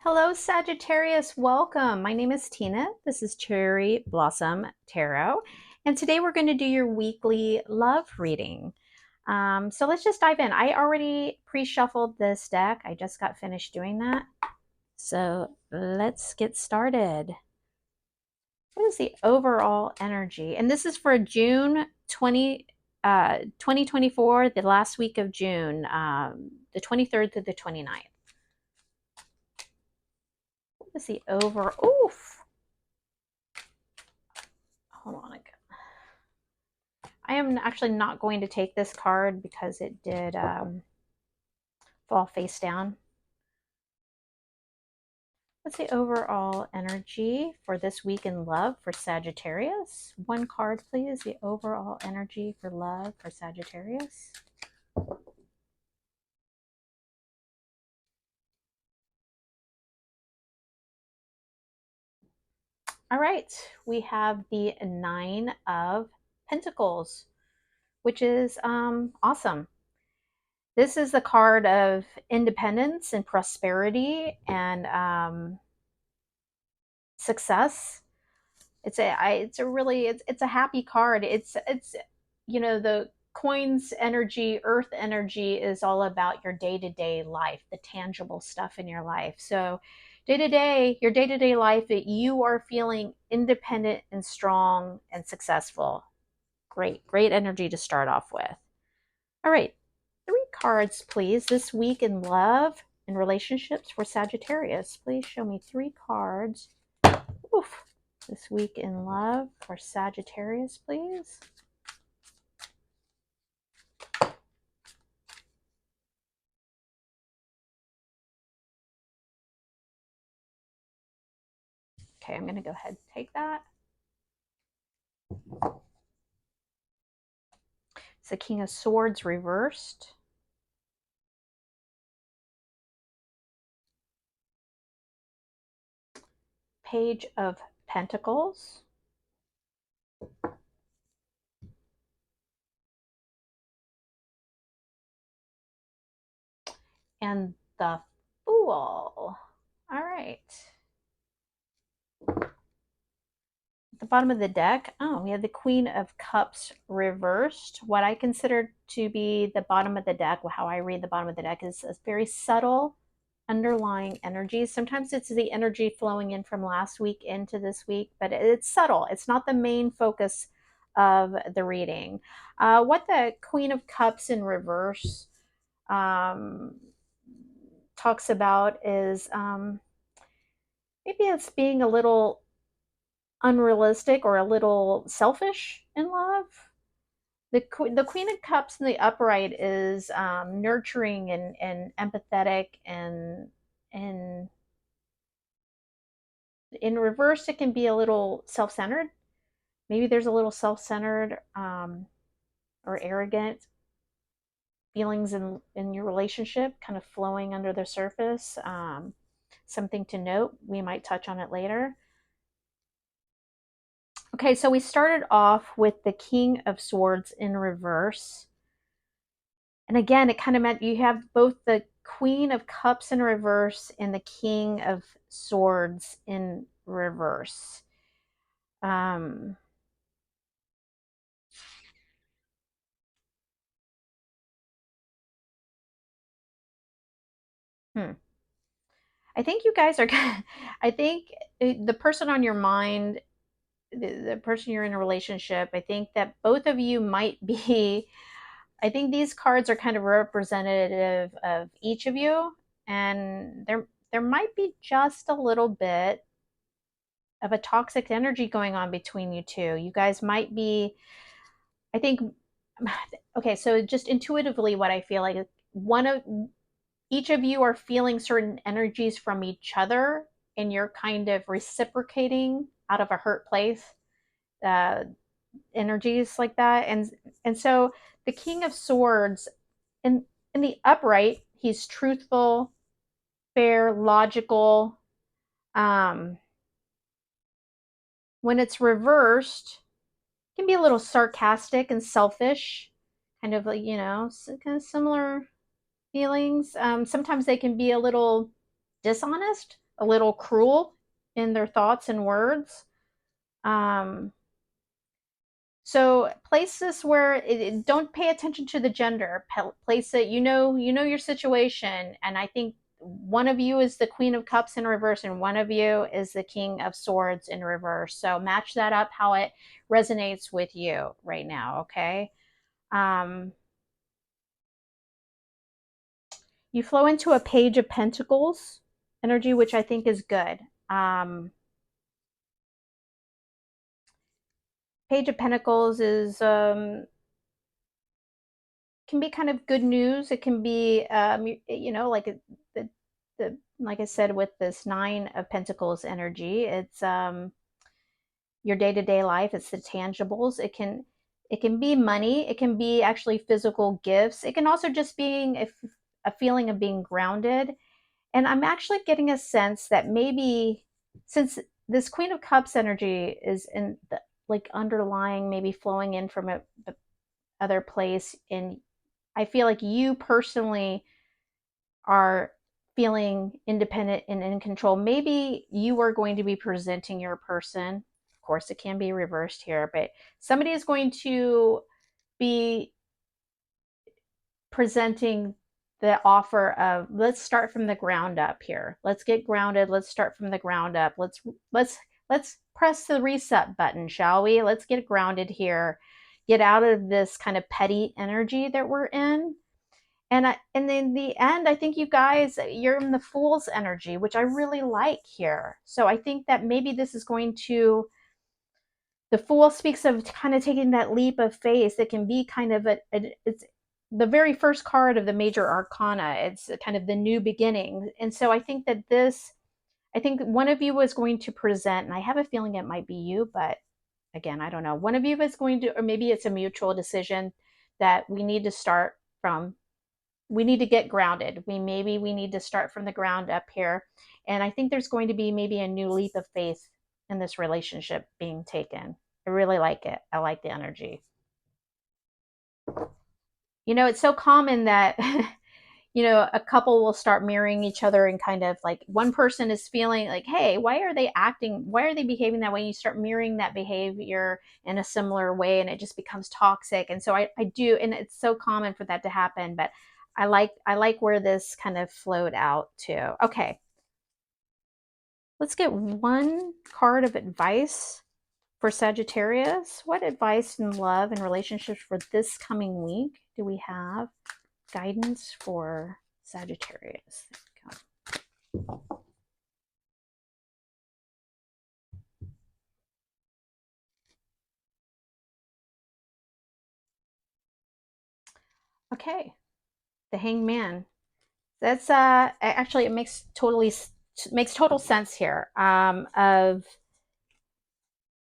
Hello, Sagittarius. Welcome. My name is Tina. This is Cherry Blossom Tarot. And today we're going to do your weekly love reading. So let's just dive in. I already pre-shuffled this deck. I just got finished doing that. So let's get started. What is the overall energy? And this is for June 2024, the last week of June, the 23rd to the 29th. What is the overall? Oof. Hold on again. I am actually not going to take this card because it did fall face down. What's the overall energy for this week in love for Sagittarius? One card, please. The overall energy for love for Sagittarius. All right, we have the Nine of Pentacles, which is awesome. This is the card of independence and prosperity and success. It's a happy card. It's the coins energy, earth energy is all about your day-to-day life, the tangible stuff in your life. So your day-to-day life, that you are feeling independent and strong and successful. Great energy to start off with. All right, 3 cards, please. This week in love and relationships for Sagittarius. Please show me 3 cards. Oof. This week in love for Sagittarius, please. Okay, I'm going to go ahead and take that. It's the King of Swords reversed. Page of Pentacles. And the Fool. All right. At the bottom of the deck, we have the Queen of Cups reversed. What I consider to be the bottom of the deck, how I read the bottom of the deck, is a very subtle underlying energies. Sometimes it's the energy flowing in from last week into this week, but it's subtle. It's not the main focus of the reading. What the Queen of Cups in reverse talks about is maybe it's being a little unrealistic or a little selfish in love. The Queen of Cups in the upright is nurturing and empathetic, and in reverse it can be a little self-centered. Maybe there's a little self-centered or arrogant feelings in your relationship kind of flowing under the surface. Something to note. We might touch on it later. Okay, so we started off with the King of Swords in reverse. And again, it kind of meant you have both the Queen of Cups in reverse and the King of Swords in reverse. Um, I think you guys are, I think the person on your mind, the person you're in a relationship, I think that both of you might be, I think these cards are kind of representative of each of you. And there might be just a little bit of a toxic energy going on between you two. You guys might be, I think, okay, so just intuitively, what I feel like is each of you are feeling certain energies from each other, and you're kind of reciprocating out of a hurt place, uh, energies like that. And so the King of Swords in the upright, he's truthful, fair, logical. Um, when it's reversed, it can be a little sarcastic and selfish, kind of like, kind of similar feelings. Sometimes they can be a little dishonest, a little cruel in their thoughts and words. Um, so place this where don't pay attention to the gender. Place it, you know your situation. And I think one of you is the Queen of Cups in reverse, and one of you is the King of Swords in reverse. So match that up how it resonates with you right now, okay? Um, you flow into a Page of Pentacles energy, which I think is good. Um, Page of Pentacles is can be kind of good news. It can be, like the like I said with this Nine of Pentacles energy. It's your day to day life. It's the tangibles. It can be money. It can be actually physical gifts. It can also just being a feeling of being grounded. And I'm actually getting a sense that maybe since this Queen of Cups energy is in the like underlying, maybe flowing in from a other place, and I feel like you personally are feeling independent and in control. Maybe you are going to be presenting your person. Of course, it can be reversed here, but somebody is going to be presenting the offer of, let's start from the ground up here. Let's get grounded. Let's start from the ground up. Let's press the reset button, shall we? Let's get grounded here. Get out of this kind of petty energy that we're in. And in the end, I think you guys, you're in the Fool's energy, which I really like here. So I think that maybe this is going to, the Fool speaks of kind of taking that leap of faith. It can be kind of it's the very first card of the major arcana. It's kind of the new beginning. And so I think that I think one of you is going to present, and I have a feeling it might be you, but again, I don't know. One of you is going to, or maybe it's a mutual decision that we need to start from, we need to get grounded. We need to start from the ground up here. And I think there's going to be maybe a new leap of faith in this relationship being taken. I really like it. I like the energy. It's so common that a couple will start mirroring each other, and kind of like one person is feeling like, hey, why are they behaving that way? You start mirroring that behavior in a similar way, and it just becomes toxic. And so I do, and it's so common for that to happen. But I like where this kind of flowed out to. Okay, let's get one card of advice for Sagittarius. What advice in love and relationships for this coming week do we have? Guidance for Sagittarius. There we go. Okay, the Hanged Man. That's actually, it makes total sense here. Of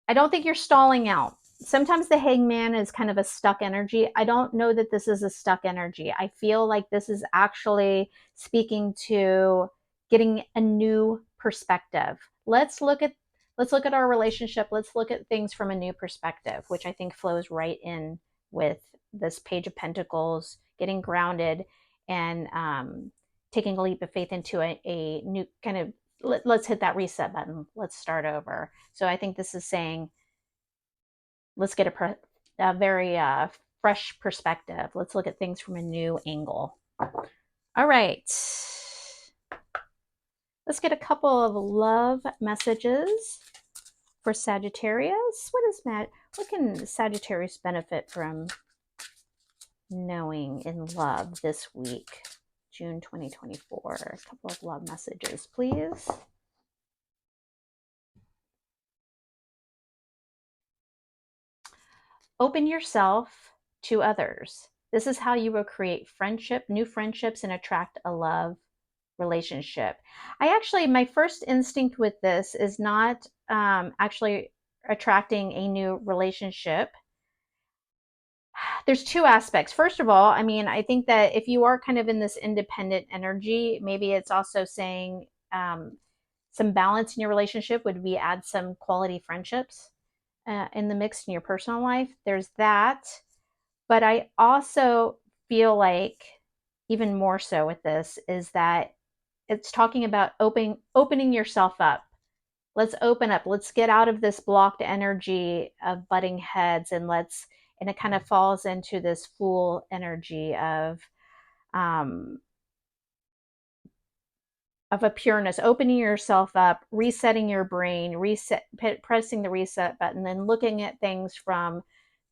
I don't think you're stalling out. Sometimes the hangman is kind of a stuck energy. I don't know that this is a stuck energy. I feel like this is actually speaking to getting a new perspective. Let's look at our relationship. Let's look at things from a new perspective, which I think flows right in with this Page of Pentacles, getting grounded, and taking a leap of faith into a new kind of, let's hit that reset button. Let's start over. So I think this is saying, let's get a very fresh perspective. Let's look at things from a new angle. All right. Let's get a couple of love messages for Sagittarius. What can Sagittarius benefit from knowing in love this week, June 2024? A couple of love messages, please. Open yourself to others. This is how you will create new friendships, and attract a love relationship. My first instinct with this is not actually attracting a new relationship. There's two aspects. First of all, I think that if you are kind of in this independent energy, maybe it's also saying some balance in your relationship would be add some quality friendships in the mix in your personal life. There's that. But I also feel like, even more so with this, is that it's talking about opening yourself up. Let's open up. Let's get out of this blocked energy of butting heads, and it kind of falls into this Fool energy um, of a pureness, opening yourself up, resetting your brain, pressing the reset button, and looking at things from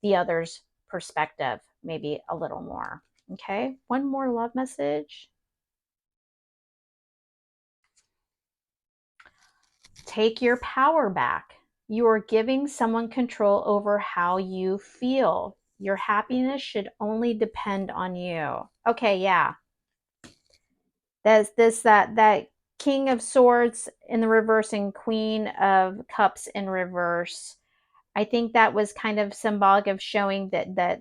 the other's perspective, maybe a little more. Okay, one more love message. Take your power back. You are giving someone control over how you feel. Your happiness should only depend on you. Okay, yeah. There's that King of Swords in the reverse and Queen of Cups in reverse. I think that was kind of symbolic of showing that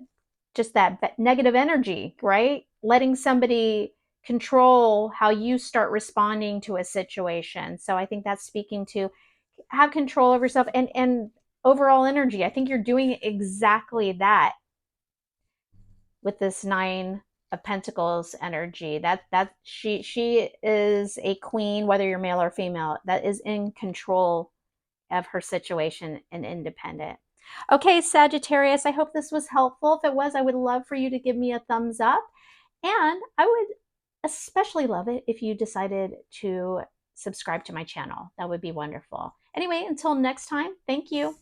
just that negative energy, right? Letting somebody control how you start responding to a situation. So I think that's speaking to have control over yourself and overall energy. I think you're doing exactly that with this 9 of Pentacles energy. That she is a queen, whether you're male or female, that is in control of her situation and independent. Okay, Sagittarius, I hope this was helpful. If it was, I would love for you to give me a thumbs up. And I would especially love it if you decided to subscribe to my channel. That would be wonderful. Anyway, until next time, thank you.